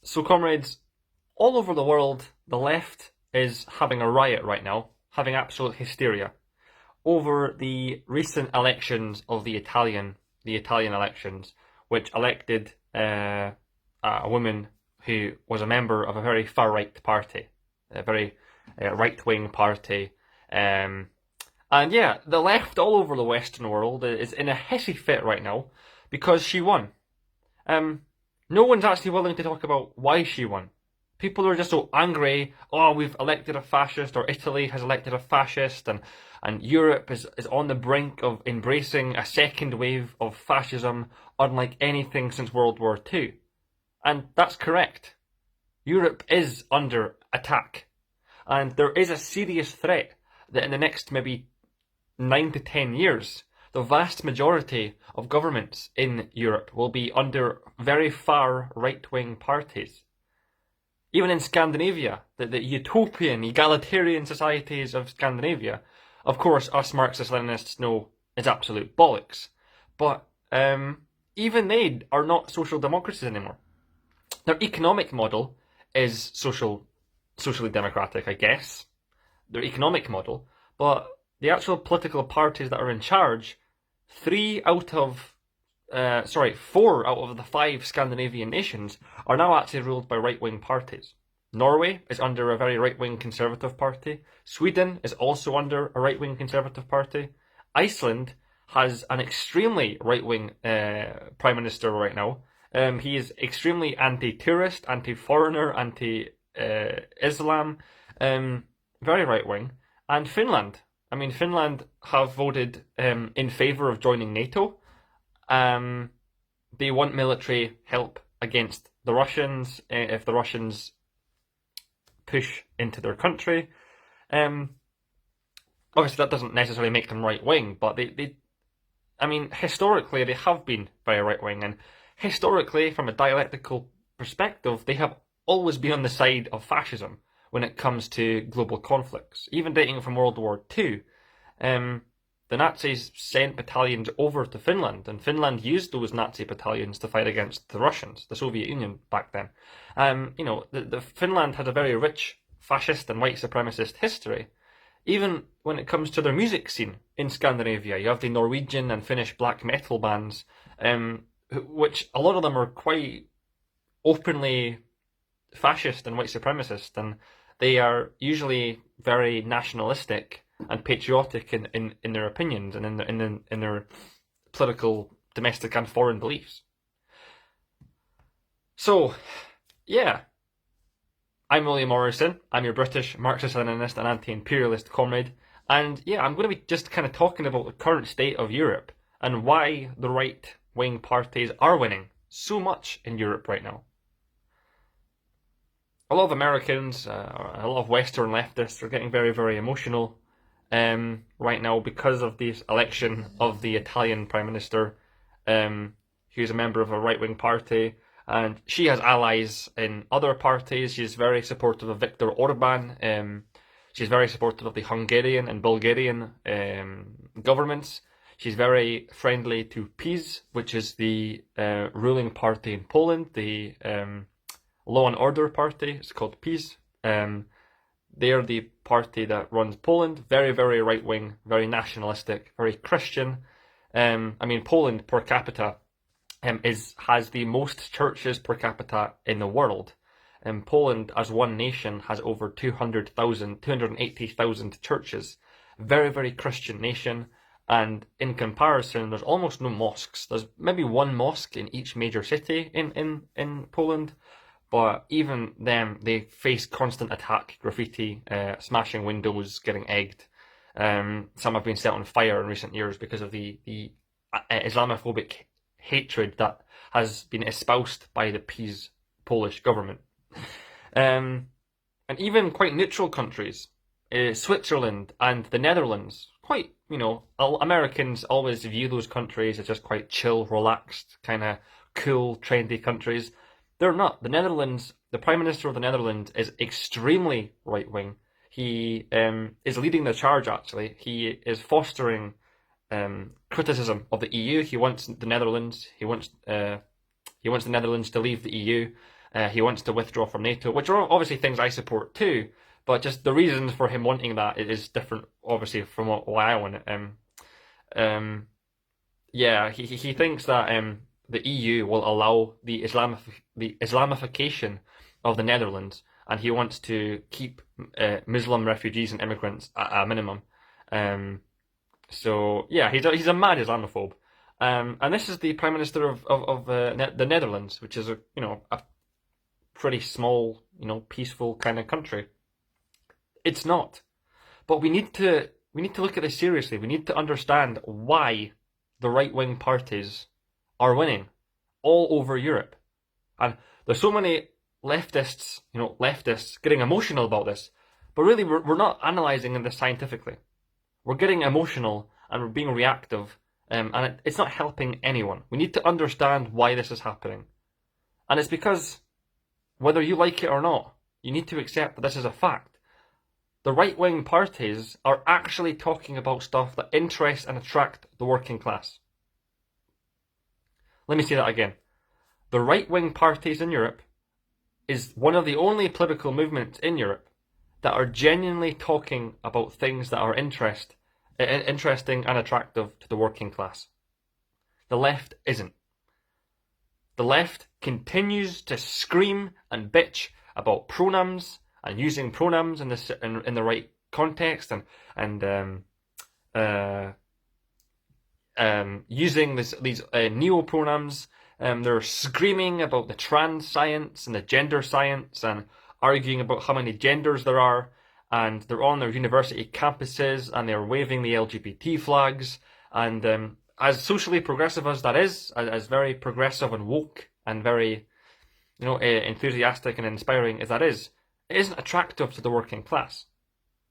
So, comrades, all over the world, the left is having a riot right now, having absolute hysteria over the recent elections of the Italian elections, which elected a woman who was a member of a very far right party, a very right wing party. Um, and yeah, the left all over the Western world is in a hissy fit right now because she won. Um, no one's actually willing to talk about why she won. People are just so angry. Oh, we've elected a fascist, or Italy has elected a fascist, and Europe is on the brink of embracing a second wave of fascism unlike anything since World War II. And that's correct. Europe is under attack. And there is a serious threat that in the next maybe 9 to 10 years, the vast majority of governments in Europe will be under very far right-wing parties. Even in Scandinavia, the utopian, egalitarian societies of Scandinavia, of course, us Marxist-Leninists know is absolute bollocks. But even they are not social democracies anymore. Their economic model is socially democratic, I guess. Their economic model, but the actual political parties that are in charge, four out of the five Scandinavian nations are now actually ruled by right-wing parties. Norway is under a very right-wing conservative party. Sweden is also under a right-wing conservative party. Iceland has an extremely right-wing prime minister right now. He is extremely anti-tourist, anti-foreigner, anti-Islam, very right-wing. And Finland. I mean, Finland have voted in favour of joining NATO. They want military help against the Russians if the Russians push into their country. Obviously, that doesn't necessarily make them right wing, but I mean, historically, they have been very right wing, and historically, from a dialectical perspective, they have always been on the side of fascism when it comes to global conflicts. Even dating from World War II, the Nazis sent battalions over to Finland, and Finland used those Nazi battalions to fight against the Russians, the Soviet Union back then. The Finland had a very rich fascist and white supremacist history. Even when it comes to their music scene in Scandinavia, you have the Norwegian and Finnish black metal bands, which a lot of them are quite openly fascist and white supremacist, and they are usually very nationalistic and patriotic in their opinions and in their political, domestic and foreign beliefs. So, yeah, I'm William Morrison. I'm your British Marxist-Leninist and anti-imperialist comrade, and yeah, I'm going to be just kind of talking about the current state of Europe and why the right-wing parties are winning so much in Europe right now. A lot of Americans, a lot of Western leftists are getting very, very emotional right now because of this election of the Italian Prime Minister, who's a member of a right-wing party, and she has allies in other parties. She's very supportive of Viktor Orban. She's very supportive of the Hungarian and Bulgarian governments. She's very friendly to PiS, which is the ruling party in Poland, the Law and Order Party. It's called PiS. They are the party that runs Poland. Very, very right wing, very nationalistic, very Christian. I mean, Poland per capita has the most churches per capita in the world. Poland, as one nation, has over 280,000 churches. Very, very Christian nation. And in comparison, there's almost no mosques. There's maybe one mosque in each major city in Poland. But even them, they face constant attack, graffiti, smashing windows, getting egged. Some have been set on fire in recent years because of the Islamophobic hatred that has been espoused by the PiS Polish government. And even quite neutral countries, Switzerland and the Netherlands, quite, Americans always view those countries as just quite chill, relaxed, kind of cool, trendy countries. They're not. The Netherlands, the Prime Minister of the Netherlands is extremely right-wing. He is leading the charge, actually. He is fostering criticism of the EU. He wants the Netherlands to leave the EU. He wants to withdraw from NATO, which are obviously things I support too, but just the reasons for him wanting that is different, obviously, from why I want it. Yeah, he thinks that the EU will allow the Islamification of the Netherlands, and he wants to keep Muslim refugees and immigrants at a minimum. So yeah, he's a mad Islamophobe. And this is the Prime Minister of the Netherlands, which is a pretty small, peaceful kind of country. It's not. But we need to look at this seriously. We need to understand why the right-wing parties are winning all over Europe. And there's so many leftists getting emotional about this, but really we're not analysing this scientifically. We're getting emotional and we're being reactive, and it's not helping anyone. We need to understand why this is happening. And it's because, whether you like it or not, you need to accept that this is a fact. The right-wing parties are actually talking about stuff that interests and attract the working class. Let me say that again. The right-wing parties in Europe is one of the only political movements in Europe that are genuinely talking about things that are interesting and attractive to the working class. The left isn't. The left continues to scream and bitch about pronouns and using pronouns in the right context and using these neo-pronouns. They're screaming about the trans science and the gender science and arguing about how many genders there are, and they're on their university campuses and they're waving the LGBT flags, and as socially progressive as that is, as very progressive and woke and very enthusiastic and inspiring as that is, it isn't attractive to the working class.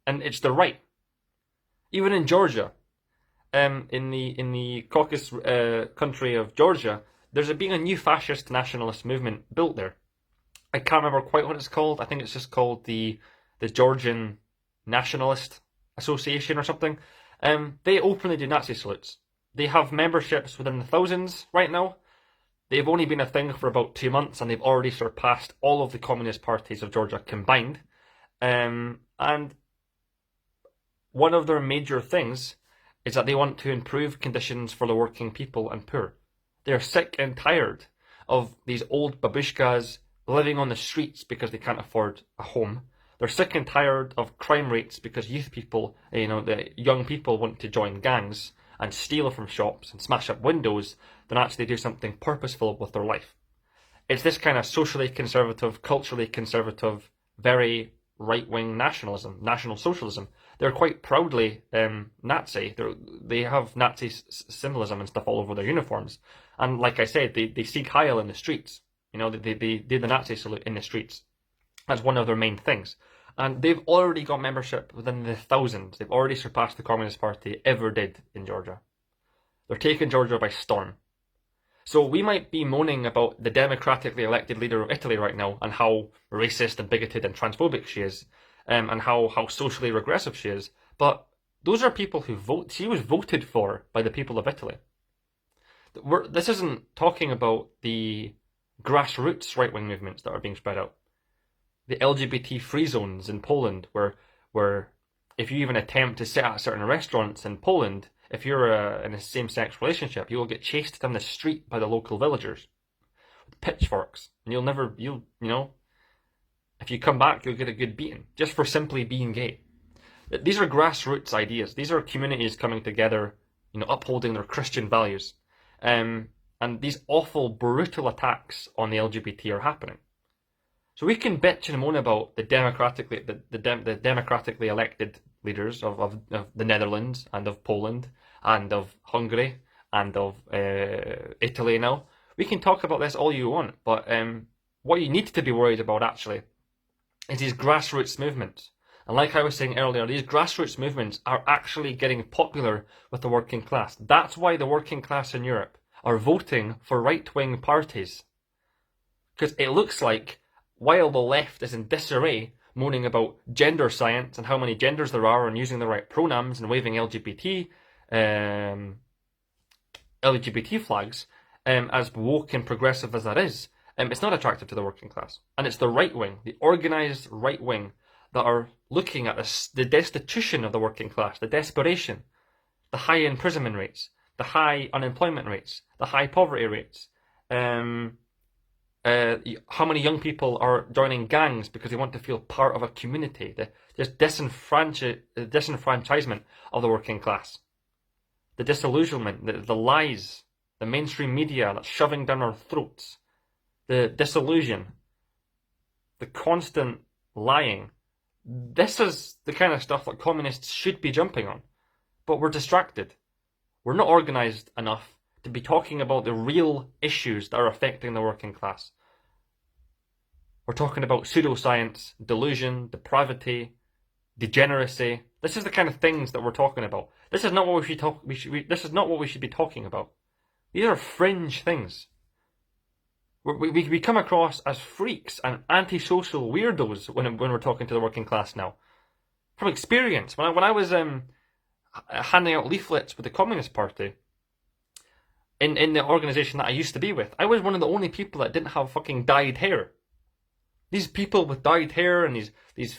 And it's the right. Even in Georgia, in the Caucasus country of Georgia, there's being a new fascist nationalist movement built there. I can't remember quite what it's called. I think it's just called the Georgian Nationalist Association or something. They openly do Nazi salutes. They have memberships within the thousands right now. They've only been a thing for about 2 months, and they've already surpassed all of the communist parties of Georgia combined. And one of their major things is that they want to improve conditions for the working people and poor. They're sick and tired of these old babushkas living on the streets because they can't afford a home. They're sick and tired of crime rates because the young people want to join gangs and steal from shops and smash up windows than actually do something purposeful with their life. It's this kind of socially conservative, culturally conservative, very right-wing nationalism, National Socialism. They're quite proudly Nazi. They have Nazi symbolism and stuff all over their uniforms. And like I said, they Sieg Heil in the streets. They do the Nazi salute in the streets. That's one of their main things. And they've already got membership within the thousands. They've already surpassed the Communist Party ever did in Georgia. They're taking Georgia by storm. So we might be moaning about the democratically elected leader of Italy right now and how racist and bigoted and transphobic she is, and how socially regressive she is. But those are people who vote. She was voted for by the people of Italy. This isn't talking about the grassroots right-wing movements that are being spread out. The LGBT free zones in Poland, where if you even attempt to sit at certain restaurants in Poland, if you're in a same-sex relationship, you will get chased down the street by the local villagers with pitchforks, and if you come back, you'll get a good beating just for simply being gay. These are grassroots ideas. These are communities coming together, upholding their Christian values, and these awful, brutal attacks on the LGBT are happening. So we can bitch and moan about the democratically elected leaders of the Netherlands and of Poland and of Hungary and of Italy now. We can talk about this all you want, but what you need to be worried about actually is these grassroots movements. And like I was saying earlier, these grassroots movements are actually getting popular with the working class. That's why the working class in Europe are voting for right-wing parties. Because it looks like, while the left is in disarray, moaning about gender science and how many genders there are and using the right pronouns and waving LGBT flags, as woke and progressive as that is, It's not attractive to the working class. And it's the right wing, the organised right wing, that are looking at this, the destitution of the working class, the desperation, the high imprisonment rates, the high unemployment rates, the high poverty rates, how many young people are joining gangs because they want to feel part of a community, the disenfranchisement of the working class, the disillusionment, the lies, the mainstream media that's shoving down our throats, the disillusion, the constant lying. This is the kind of stuff that communists should be jumping on. But we're distracted. We're not organised enough to be talking about the real issues that are affecting the working class. We're talking about pseudoscience, delusion, depravity, degeneracy. This is the kind of things that we're talking about. This is not what this is not what we should be talking about. These are fringe things. We come across as freaks and antisocial weirdos when we're talking to the working class now. From experience, when I was handing out leaflets with the Communist Party in the organisation that I used to be with, I was one of the only people that didn't have fucking dyed hair. These people with dyed hair and these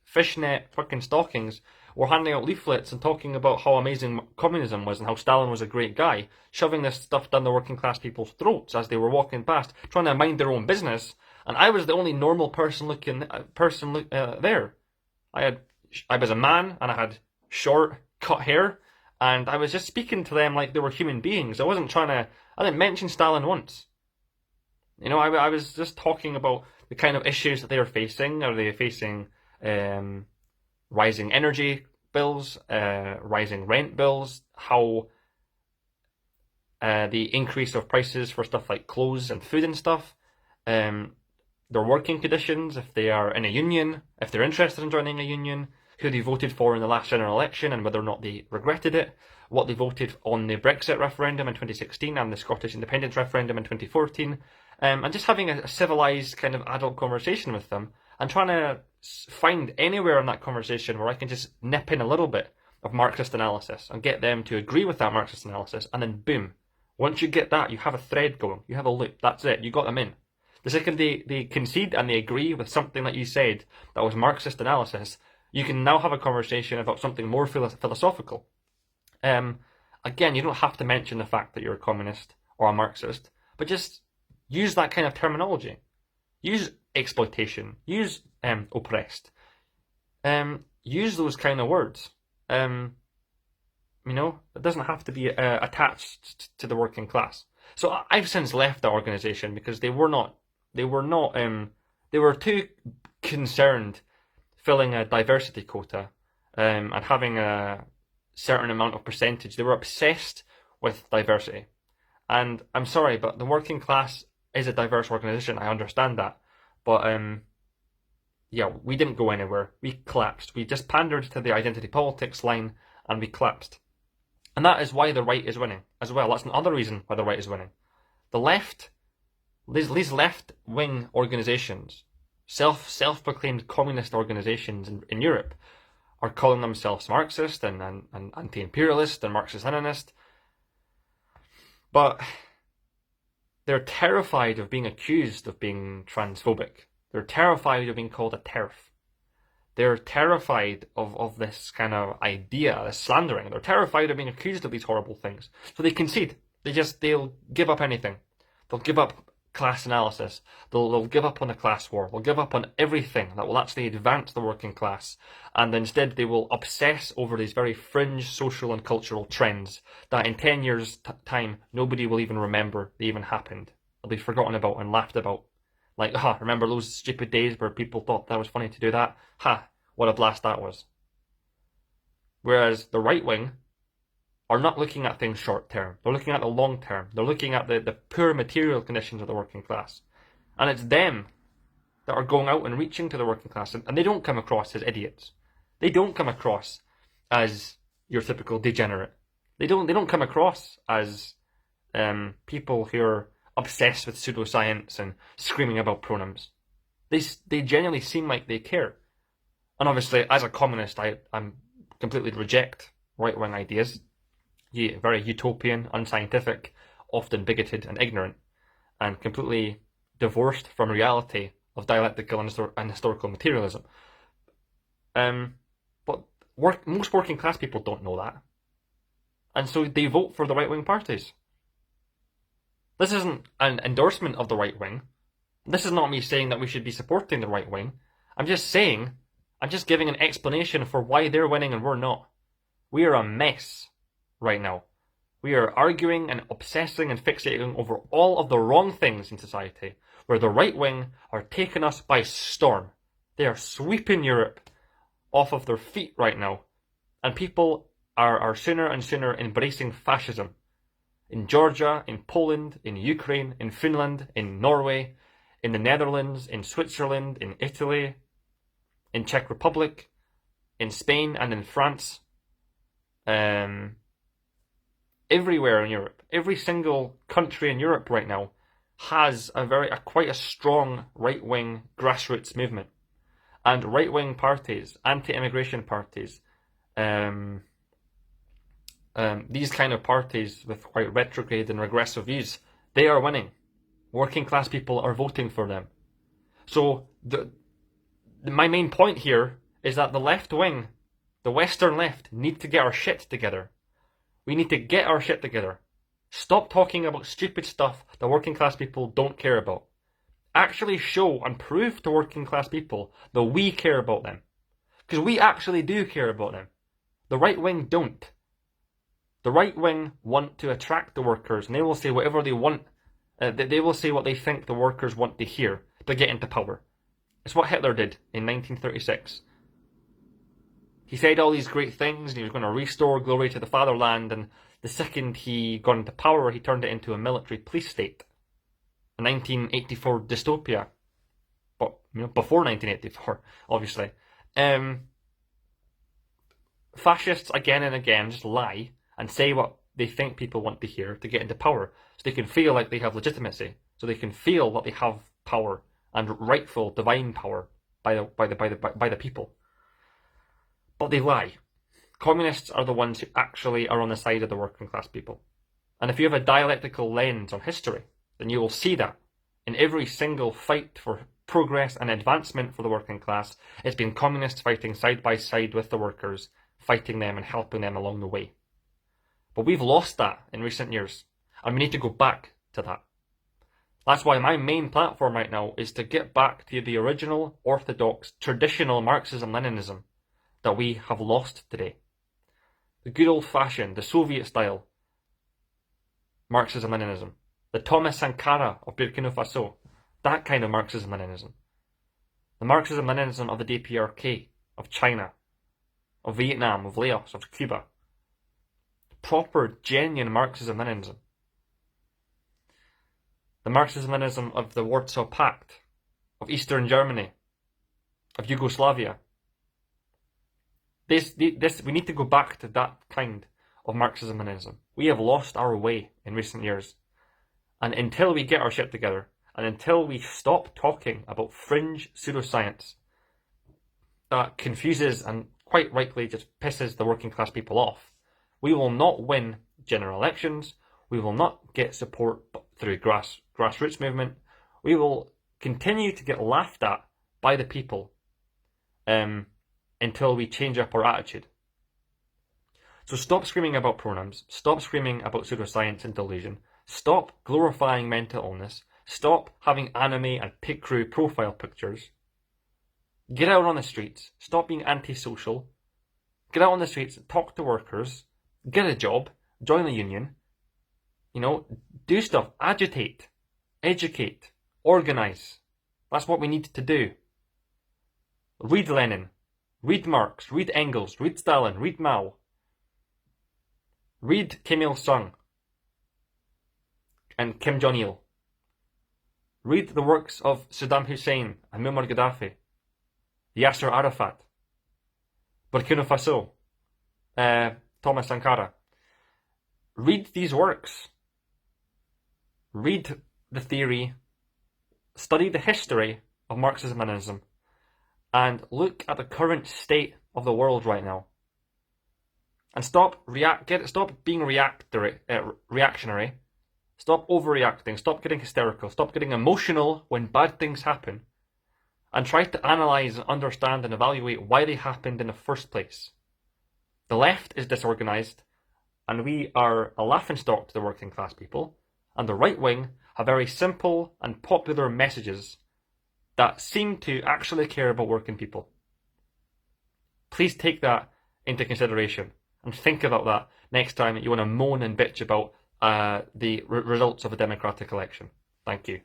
fishnet fucking stockings were handing out leaflets and talking about how amazing communism was and how Stalin was a great guy, shoving this stuff down the working class people's throats as they were walking past, trying to mind their own business. And I was the only normal person there. I was a man and I had short, cut hair, and I was just speaking to them like they were human beings. I didn't mention Stalin once. You know, I was just talking about the kind of issues that they are facing. Are they facing rising energy bills, rising rent bills, how the increase of prices for stuff like clothes and food and stuff, their working conditions, if they are in a union, if they're interested in joining a union, who they voted for in the last general election and whether or not they regretted it, what they voted on the Brexit referendum in 2016 and the Scottish independence referendum in 2014, and just having a civilised kind of adult conversation with them and trying to find anywhere in that conversation where I can just nip in a little bit of Marxist analysis and get them to agree with that Marxist analysis, and then boom, once you get that, you have a thread going, you have a loop, that's it, you got them in. The second they concede and they agree with something that you said that was Marxist analysis, you can now have a conversation about something more philosophical. Again, you don't have to mention the fact that you're a communist or a Marxist, but just use that kind of terminology. Use exploitation. Use oppressed. Use those kind of words. You know, it doesn't have to be attached to the working class. So I've since left the organisation because they were too concerned filling a diversity quota and having a certain amount of percentage. They were obsessed with diversity. And I'm sorry, but the working class is a diverse organisation. I understand that. But yeah, we didn't go anywhere. We collapsed. We just pandered to the identity politics line and we collapsed. And that is why the right is winning as well. That's another reason why the right is winning. The left, these left-wing organisations, self-proclaimed communist organisations in Europe, are calling themselves Marxist and anti-imperialist and Marxist-Leninist. But they're terrified of being accused of being transphobic. They're terrified of being called a TERF. They're terrified of this kind of idea, this slandering. They're terrified of being accused of these horrible things. So they concede. They'll give up anything. They'll give up class analysis. They'll give up on the class war. They'll give up on everything that will actually advance the working class. And instead they will obsess over these very fringe social and cultural trends that in 10 years' time nobody will even remember they even happened. They'll be forgotten about and laughed about. Like, remember those stupid days where people thought that was funny to do that? What a blast that was. Whereas the right wing are not looking at things short term. They're looking at the long term. They're looking at the poor material conditions of the working class. And it's them that are going out and reaching to the working class. And they don't come across as idiots. They don't come across as your typical degenerate. They don't come across as people who are obsessed with pseudoscience and screaming about pronouns. They genuinely seem like they care. And obviously, as a communist, I'm completely reject right-wing ideas. Very utopian, unscientific, often bigoted and ignorant, and completely divorced from reality of dialectical and historical materialism. But most working class people don't know that. And so they vote for the right-wing parties. This isn't an endorsement of the right wing. This is not me saying that we should be supporting the right wing. I'm just giving an explanation for why they're winning and we're not. We are a mess right now. We are arguing and obsessing and fixating over all of the wrong things in society, where the right wing are taking us by storm. They are sweeping Europe off of their feet right now. And people are sooner and sooner embracing fascism. In Georgia, in Poland, in Ukraine, in Finland, in Norway, in the Netherlands, in Switzerland, in Italy, in Czech Republic, in Spain and in France. Everywhere in Europe, every single country in Europe right now has quite a strong right-wing grassroots movement. And right-wing parties, anti-immigration parties, these kind of parties with quite retrograde and regressive views, they are winning. Working class people are voting for them. So my main point here is that the left wing, the Western left, need to get our shit together. We need to get our shit together. Stop talking about stupid stuff that working class people don't care about. Actually show and prove to working class people that we care about them. Because we actually do care about them. The right wing don't. The right wing want to attract the workers, and they will say whatever they want. They will say what they think the workers want to hear to get into power. It's what Hitler did in 1936. He said all these great things, and he was going to restore glory to the fatherland, and the second he got into power, he turned it into a military police state. A 1984 dystopia. But, before 1984, obviously. Fascists, again and again, just lie and say what they think people want to hear to get into power, so they can feel like they have legitimacy, so they can feel that they have power and rightful divine power by the people. But they lie. Communists are the ones who actually are on the side of the working class people. And if you have a dialectical lens on history, then you will see that in every single fight for progress and advancement for the working class, it's been communists fighting side by side with the workers, fighting them and helping them along the way. But we've lost that in recent years, and we need to go back to that. That's why my main platform right now is to get back to the original, orthodox, traditional Marxism-Leninism that we have lost today. The good old-fashioned, the Soviet-style Marxism-Leninism. The Thomas Sankara of Burkina Faso. That kind of Marxism-Leninism. The Marxism-Leninism of the DPRK, of China, of Vietnam, of Laos, of Cuba. Proper, genuine Marxism-Leninism. The Marxism-Leninism of the Warsaw Pact, of Eastern Germany, of Yugoslavia. We need to go back to that kind of Marxism-Leninism. We have lost our way in recent years. And until we get our shit together, and until we stop talking about fringe pseudoscience that confuses and quite rightly just pisses the working class people off, we will not win general elections. We will not get support through grassroots movement. We will continue to get laughed at by the people until we change up our attitude. So stop screaming about pronouns. Stop screaming about pseudoscience and delusion. Stop glorifying mental illness. Stop having anime and pig crew profile pictures. Get out on the streets. Stop being antisocial. Get out on the streets, talk to workers, get a job, join a union, do stuff, agitate, educate, organise. That's what we need to do. Read Lenin, read Marx, read Engels, read Stalin, read Mao. Read Kim Il-sung and Kim Jong-il. Read the works of Saddam Hussein and Muammar Gaddafi, Yasser Arafat, Burkina Faso, Thomas Sankara. Read these works. Read the theory, study the history of Marxism-Leninism, and look at the current state of the world right now. And stop being reactionary. Stop overreacting. Stop getting hysterical. Stop getting emotional when bad things happen. And try to analyse, understand and evaluate why they happened in the first place. The left is disorganised, and we are a laughingstock to the working class people, and the right wing have very simple and popular messages that seem to actually care about working people. Please take that into consideration and think about that next time you want to moan and bitch about the results of a democratic election. Thank you.